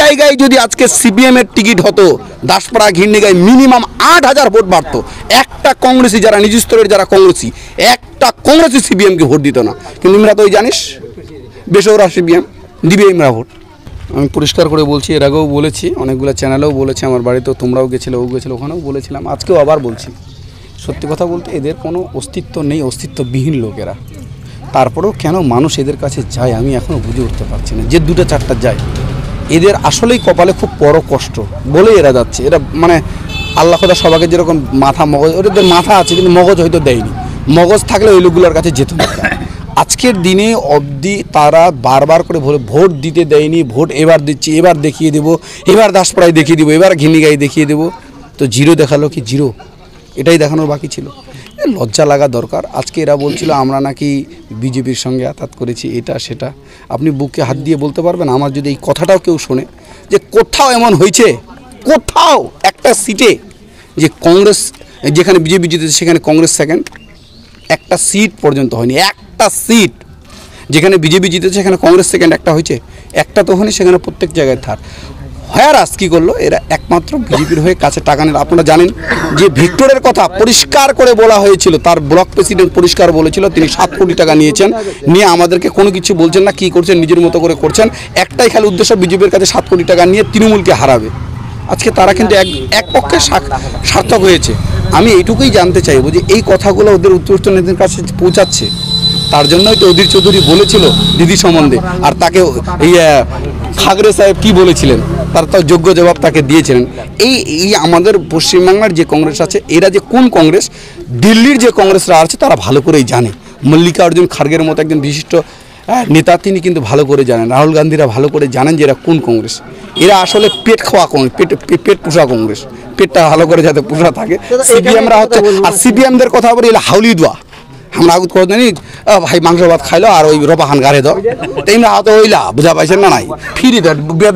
জায়গায় যদি আজকে সিপিএম এর টিকিট হতো দাসপাড়া ঘিরনিগায় মিনিমাম 8,000 ভোট বাড়তো। একটা কংগ্রেসি যারা নিজ স্তরের যারা কংগ্রেসি একটা কংগ্রেসি সিপিএমকে ভোট দিত না। কিন্তু ইমরা তো ওই জানিস বেসরকারি সিপিএম দিবে ইমরা ভোট। আমি পরিষ্কার করে বলছি, এর আগেও বলেছি, অনেকগুলো চ্যানেলেও বলেছি, আমার বাড়িতেও তোমরাও গেছিলো, ও গেছিলো, ওখানেও বলেছিলাম, আজকেও আবার বলছি। সত্যি কথা বলতে এদের কোনো অস্তিত্ব নেই, অস্তিত্ববিহীন লোকেরা। তারপরেও কেন মানুষ এদের কাছে যায় আমি এখনও বুঝে উঠতে পারছি না। যে দুটো চারটা যায় এদের আসলেই কপালে খুব বড় কষ্ট বলে এরা যাচ্ছে। এরা মানে আল্লাহ খোদা সবাইকে যেরকম মাথা মগজ, ওদের মাথা আছে কিন্তু মগজ হয়তো দেয়নি। মগজ থাকলে ওই লোকগুলোর কাছে যেত না। আজকের দিনে অবধি তারা বারবার করে ভোট দিতে দেয়নি। ভোট এবার দিচ্ছি, এবার দেখিয়ে দেবো, এবার দাসপাড়ায় দেখিয়ে দেবো, এবার ঘিরনিগায় দেখিয়ে দেবো। তো জিরো দেখালো কি জিরো, এটাই দেখানোর বাকি ছিল। লজ্জা লাগা দরকার। আজকে এরা বলছিল আমরা নাকি বিজেপির সঙ্গে আঘাত করেছি, এটা সেটা। আপনি বুকে হাত দিয়ে বলতে পারবেন আমার যদি এই কথাটাও কেউ শোনে যে কোথাও এমন হয়েছে, কোথাও একটা সিটে যে কংগ্রেস যেখানে বিজেপি জিতেছে সেখানে কংগ্রেস সেকেন্ড? একটা সিট পর্যন্ত হয়নি। একটা সিট যেখানে বিজেপি জিতেছে সেখানে কংগ্রেস সেকেন্ড একটা হয়েছে? একটা তো হয়নি, সেখানে প্রত্যেক জায়গায় থার্ড। হ্যারাস কী করলো এরা? একমাত্র বিজেপির হয়ে কাছে টাকা নিল। আপনারা জানেন যে ভিক্টরের কথা পরিষ্কার করে বলা হয়েছিল, তার ব্লক প্রেসিডেন্ট পরিষ্কার বলেছিল তিনি 7 কোটি টাকা নিয়েছেন, নিয়ে আমাদেরকে কোনো কিছু বলছেন না, কী করছেন নিজের মতো করে করছেন। একটাই খালি উদ্দেশ্য বিজেপির কাছে 7 কোটি টাকা নিয়ে তৃণমূলকে হারাবে। আজকে তারা কিন্তু এক পক্ষে সার্থক হয়েছে। আমি এইটুকুই জানতে চাইবো যে এই কথাগুলো ওদের উত্তরস্থ নেতাদের কাছে পৌঁছাচ্ছে, তার জন্যই তো অধীর চৌধুরী বলেছিল দিদি সম্বন্ধে, আর তাকে এই খাগড়ে সাহেব কী বলেছিলেন তার তো যোগ্য জবাব তাকে দিয়েছিলেন। এই আমাদের পশ্চিমবাংলার যে কংগ্রেস আছে এরা যে কোন কংগ্রেস, দিল্লির যে কংগ্রেসরা আছে তারা ভালো করেই জানে। মল্লিকার্জুন খার্গের মতো একজন বিশিষ্ট নেতা তিনি কিন্তু ভালো করে জানেন, রাহুল গান্ধীরা ভালো করে জানেন যে এরা কোন কংগ্রেস। এরা আসলে পেট খাওয়া কংগ্রেস, পেট পোষা কংগ্রেস, পেটটা ভালো করে যাতে পোষা থাকে। সিপিএমরা হচ্ছে, আর সিপিএমদের কথা বলি এলা হাউলি দোয়া। আমরা আগুত করে জানি ভাই মাংস ভাত খাইলো আর ওই রবাহান গাড়ে দাও, তেমনি হয়তো ওইলা বুঝা পাইছেন না? নাই ফ্রি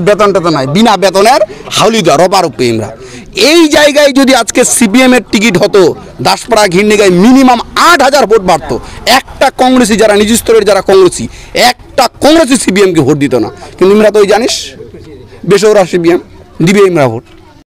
বেতনটা তো নাই, বিনা বেতনের হাউলি দেওয়া রবার উপরে আমরা। এই জায়গায় যদি আজকে সিপিএম এর টিকিট হতো দাসপাড়া ঘিরনিগায় মিনিমাম 8,000 ভোট বাড়তো। একটা কংগ্রেসি যারা নিজ স্তরের যারা কংগ্রেসি একটা কংগ্রেসি সিপিএমকে ভোট দিত না। কিন্তু ইমরা তো ওই জানিস বেসরকারি সিপিএম দিবে ইমরা ভোট।